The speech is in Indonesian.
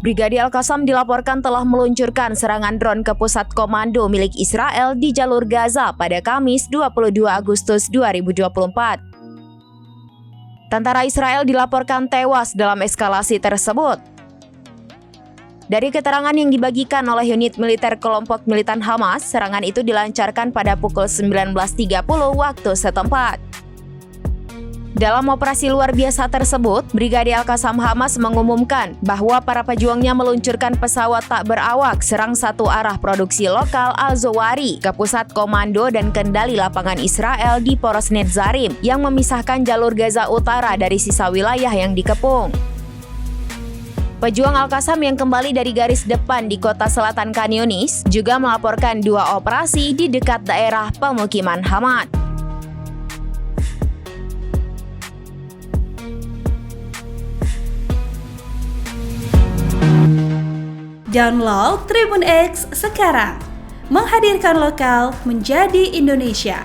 Brigadi Al-Qassam dilaporkan telah meluncurkan serangan drone ke pusat komando milik Israel di jalur Gaza pada Kamis 22 Agustus 2024. Tentara Israel dilaporkan tewas dalam eskalasi tersebut. Dari keterangan yang dibagikan oleh unit militer kelompok militan Hamas, serangan itu dilancarkan pada pukul 19.30 waktu setempat. Dalam operasi luar biasa tersebut, Brigadi Al-Qassam Hamas mengumumkan bahwa para pejuangnya meluncurkan pesawat tak berawak serang satu arah produksi lokal Al-Zawari ke pusat komando dan kendali lapangan Israel di Poros Netzarim yang memisahkan jalur Gaza Utara dari sisa wilayah yang dikepung. Pejuang Al-Qassam yang kembali dari garis depan di kota selatan Khan Yunis juga melaporkan 2 operasi di dekat daerah pemukiman Hamad. Download Tribun X sekarang, menghadirkan lokal menjadi Indonesia.